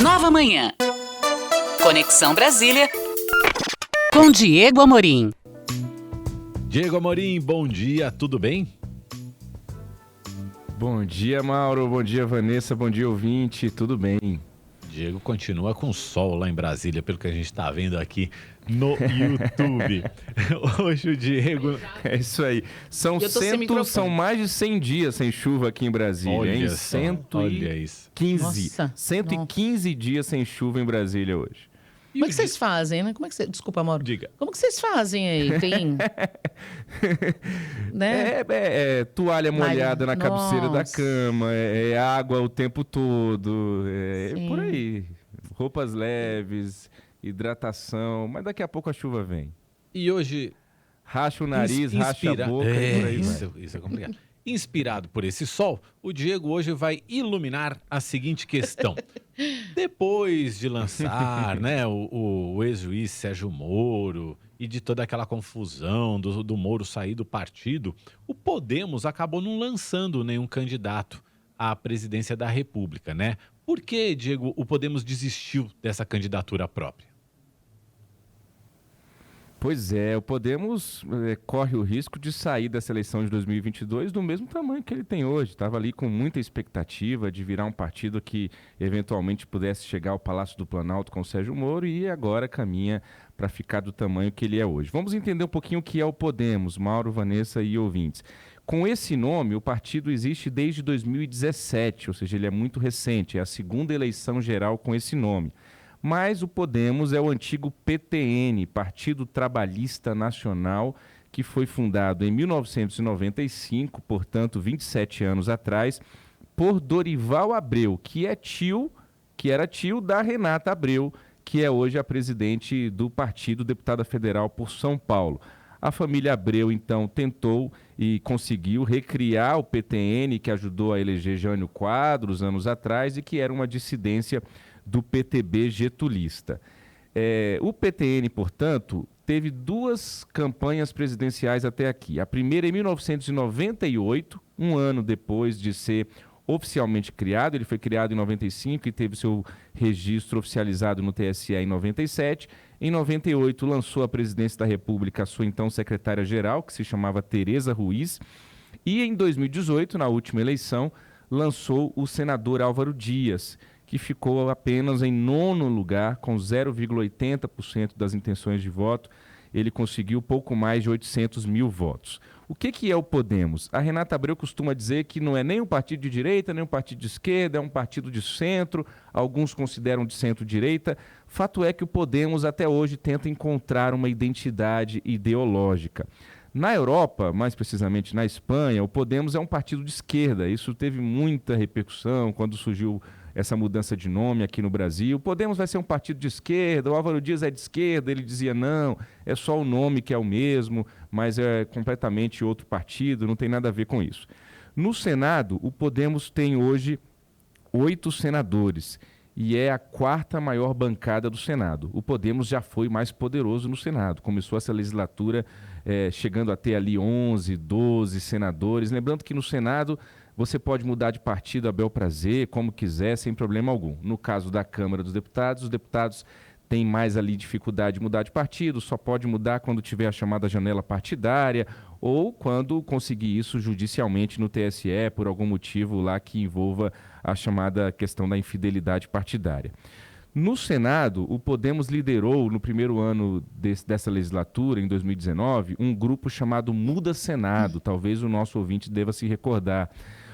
Nova Manhã. Conexão Brasília com Diego Amorim. Diego Amorim, bom dia, tudo bem? Bom dia, Mauro, bom dia, Vanessa, bom dia, ouvinte, tudo bem? Diego continua com sol lá em Brasília, pelo que a gente está vendo aqui no YouTube. Hoje o Diego... É isso aí. São mais de 100 dias sem chuva aqui em Brasília, olha hein? só, olha isso. 115 dias sem chuva em Brasília hoje. Como é que vocês fazem, né? Desculpa, Mauro. Diga. Como que vocês fazem aí? Tem... né? Toalha molhada na cabeceira da Nossa. cama, é água o tempo todo, por aí. Roupas leves, hidratação, mas daqui a pouco a chuva vem. E hoje... Racha o nariz, racha a boca e por aí vai. Isso é complicado. Inspirado por esse sol, o Diego hoje vai iluminar a seguinte questão. Depois de lançar, né, o ex-juiz Sérgio Moro e de toda aquela confusão do Moro sair do partido, o Podemos acabou não lançando nenhum candidato à presidência da República, né? Por que, Diego, o Podemos desistiu dessa candidatura própria? Pois é, o Podemos corre o risco de sair dessa eleição de 2022 do mesmo tamanho que ele tem hoje. Estava ali com muita expectativa de virar um partido que eventualmente pudesse chegar ao Palácio do Planalto com o Sérgio Moro e agora caminha para ficar do tamanho que ele é hoje. Vamos entender um pouquinho o que é o Podemos, Mauro, Vanessa e ouvintes. Com esse nome, o partido existe desde 2017, ou seja, ele é muito recente, é a segunda eleição geral com esse nome. Mas o Podemos é o antigo PTN, Partido Trabalhista Nacional, que foi fundado em 1995, portanto 27 anos atrás, por Dorival Abreu, que era tio da Renata Abreu, que é hoje a presidente do partido, deputada federal por São Paulo. A família Abreu, então, tentou e conseguiu recriar o PTN, que ajudou a eleger Jânio Quadros anos atrás e que era uma dissidência do PTB getulista. O PTN, portanto, teve duas campanhas presidenciais até aqui. A primeira em 1998, um ano depois de ser oficialmente criado. Ele foi criado em 95 e teve seu registro oficializado no TSE em 97. Em 98, lançou a presidência da República a sua então secretária-geral, que se chamava Tereza Ruiz. E em 2018, na última eleição, lançou o senador Álvaro Dias, que ficou apenas em 9º lugar, com 0,80% das intenções de voto. Ele conseguiu pouco mais de 800 mil votos. O que é o Podemos? A Renata Abreu costuma dizer que não é nem um partido de direita, nem um partido de esquerda, é um partido de centro, alguns consideram de centro-direita. Fato é que o Podemos até hoje tenta encontrar uma identidade ideológica. Na Europa, mais precisamente na Espanha, o Podemos é um partido de esquerda. Isso teve muita repercussão quando surgiu essa mudança de nome aqui no Brasil. O Podemos vai ser um partido de esquerda, o Álvaro Dias é de esquerda, ele dizia não, é só o nome que é o mesmo, mas é completamente outro partido, não tem nada a ver com isso. No Senado, o Podemos tem hoje 8 senadores e é a 4ª maior bancada do Senado. O Podemos já foi mais poderoso no Senado, começou essa legislatura chegando a ter ali 11, 12 senadores. Lembrando que no Senado você pode mudar de partido a bel prazer, como quiser, sem problema algum. No caso da Câmara dos Deputados, os deputados têm mais ali dificuldade de mudar de partido, só pode mudar quando tiver a chamada janela partidária ou quando conseguir isso judicialmente no TSE, por algum motivo lá que envolva a chamada questão da infidelidade partidária. No Senado, o Podemos liderou, no primeiro ano dessa legislatura, em 2019, um grupo chamado Muda Senado. Talvez o nosso ouvinte deva se recordar.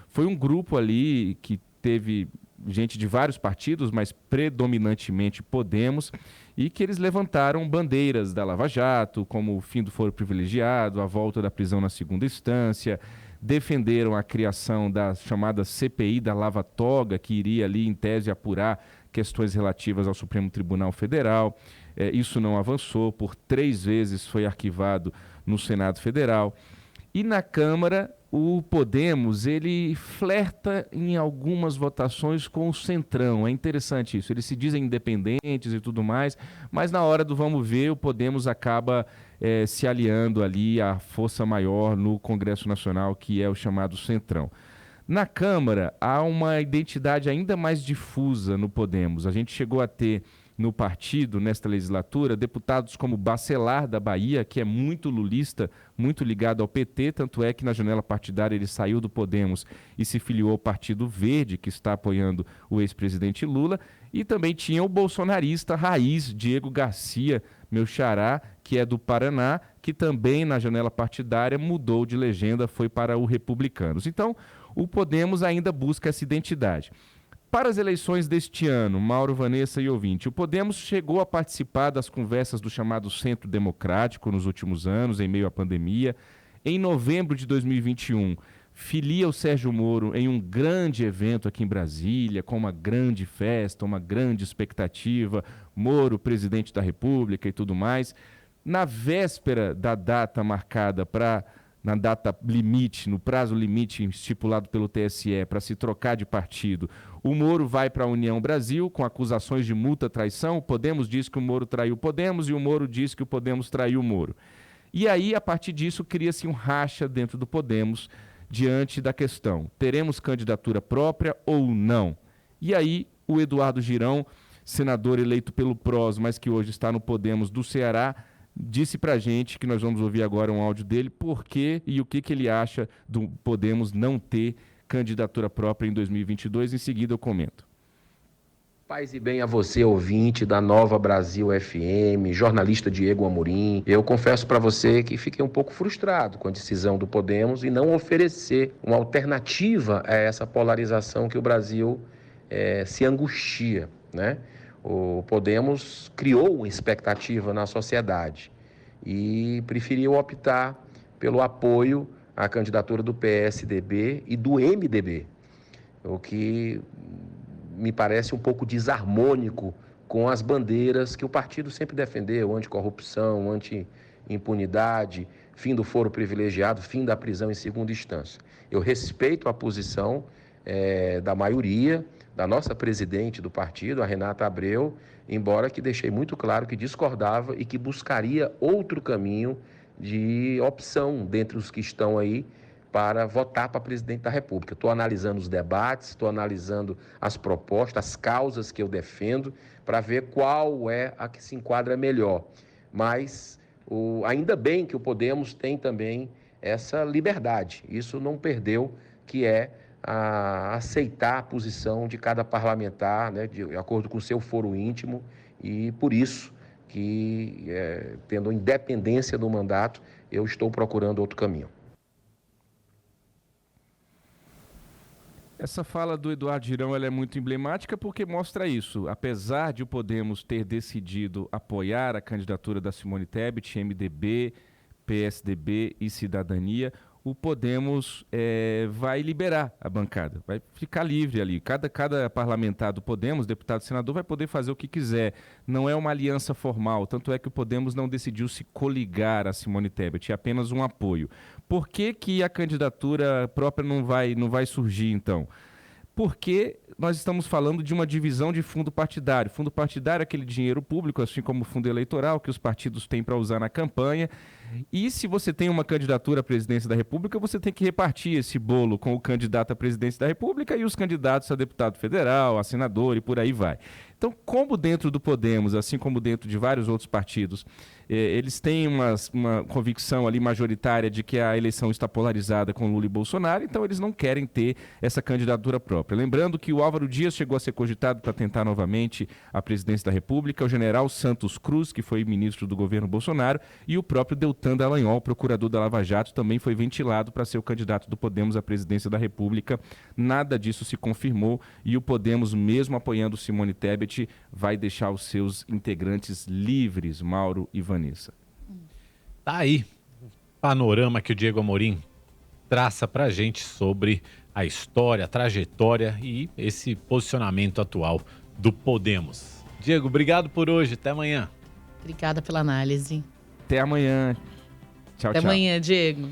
Foi um grupo ali que teve gente de vários partidos, mas predominantemente Podemos, e que eles levantaram bandeiras da Lava Jato, como o fim do foro privilegiado, a volta da prisão na segunda instância, defenderam a criação da chamada CPI da Lava Toga, que iria ali, em tese, apurar questões relativas ao Supremo Tribunal Federal. Isso não avançou, por 3 vezes foi arquivado no Senado Federal. E na Câmara, o Podemos, ele flerta em algumas votações com o Centrão. É interessante isso, eles se dizem independentes e tudo mais, mas na hora do vamos ver, o Podemos acaba se aliando ali à força maior no Congresso Nacional, que é o chamado Centrão. Na Câmara, há uma identidade ainda mais difusa no Podemos. A gente chegou a ter no partido, nesta legislatura, deputados como Bacelar, da Bahia, que é muito lulista, muito ligado ao PT, tanto é que na janela partidária ele saiu do Podemos e se filiou ao Partido Verde, que está apoiando o ex-presidente Lula, e também tinha o bolsonarista raiz, Diego Garcia, meu xará, que é do Paraná, que também na janela partidária mudou de legenda, foi para o Republicanos. Então, o Podemos ainda busca essa identidade. Para as eleições deste ano, Mauro, Vanessa e ouvinte, o Podemos chegou a participar das conversas do chamado Centro Democrático nos últimos anos, em meio à pandemia. Em novembro de 2021, filia o Sérgio Moro em um grande evento aqui em Brasília, com uma grande festa, uma grande expectativa, Moro, presidente da República e tudo mais. Na véspera da data marcada na data limite, no prazo limite estipulado pelo TSE para se trocar de partido, o Moro vai para a União Brasil com acusações de multa, traição. O Podemos diz que o Moro traiu o Podemos e o Moro diz que o Podemos traiu o Moro. E aí, a partir disso, cria-se um racha dentro do Podemos diante da questão: teremos candidatura própria ou não? E aí, o Eduardo Girão, senador eleito pelo PROS, mas que hoje está no Podemos do Ceará, disse pra gente, que nós vamos ouvir agora um áudio dele, por quê e o que ele acha do Podemos não ter candidatura própria em 2022. Em seguida eu comento. Paz e bem a você, ouvinte da Nova Brasil FM, jornalista Diego Amorim. Eu confesso para você que fiquei um pouco frustrado com a decisão do Podemos em não oferecer uma alternativa a essa polarização que o Brasil se angustia, né? O Podemos criou uma expectativa na sociedade e preferiu optar pelo apoio à candidatura do PSDB e do MDB, o que me parece um pouco desarmônico com as bandeiras que o partido sempre defendeu: anticorrupção, anti-impunidade, fim do foro privilegiado, fim da prisão em segunda instância. Eu respeito a posição da maioria, da nossa presidente do partido, a Renata Abreu, embora que deixei muito claro que discordava e que buscaria outro caminho de opção dentre os que estão aí para votar para presidente da República. Estou analisando os debates, estou analisando as propostas, as causas que eu defendo, para ver qual é a que se enquadra melhor. Mas ainda bem que o Podemos tem também essa liberdade. Isso não perdeu, que é a aceitar a posição de cada parlamentar, né, de acordo com o seu foro íntimo, e por isso que, tendo a independência do mandato, eu estou procurando outro caminho. Essa fala do Eduardo Girão ela é muito emblemática porque mostra isso. Apesar de o Podemos ter decidido apoiar a candidatura da Simone Tebet, MDB, PSDB e Cidadania, o Podemos vai liberar a bancada, vai ficar livre ali. Cada parlamentar do Podemos, deputado e senador, vai poder fazer o que quiser. Não é uma aliança formal, tanto é que o Podemos não decidiu se coligar a Simone Tebet, é apenas um apoio. Por que a candidatura própria não vai surgir, então? Porque nós estamos falando de uma divisão de fundo partidário. Fundo partidário é aquele dinheiro público, assim como o fundo eleitoral, que os partidos têm para usar na campanha. E se você tem uma candidatura à presidência da República, você tem que repartir esse bolo com o candidato à presidência da República e os candidatos a deputado federal, a senador e por aí vai. Então, como dentro do Podemos, assim como dentro de vários outros partidos, eles têm uma convicção ali majoritária de que a eleição está polarizada com Lula e Bolsonaro, então eles não querem ter essa candidatura própria. Lembrando que o Álvaro Dias chegou a ser cogitado para tentar novamente a presidência da República, o general Santos Cruz, que foi ministro do governo Bolsonaro, e o próprio Deltan Dallagnol, procurador da Lava Jato, também foi ventilado para ser o candidato do Podemos à presidência da República. Nada disso se confirmou e o Podemos, mesmo apoiando Simone Tebet, vai deixar os seus integrantes livres, Mauro e Vanessa. Tá aí o panorama que o Diego Amorim traça pra gente sobre a história, a trajetória e esse posicionamento atual do Podemos. Diego, obrigado por hoje. Até amanhã. Obrigada pela análise. Até amanhã. Tchau, Até tchau. amanhã, Diego.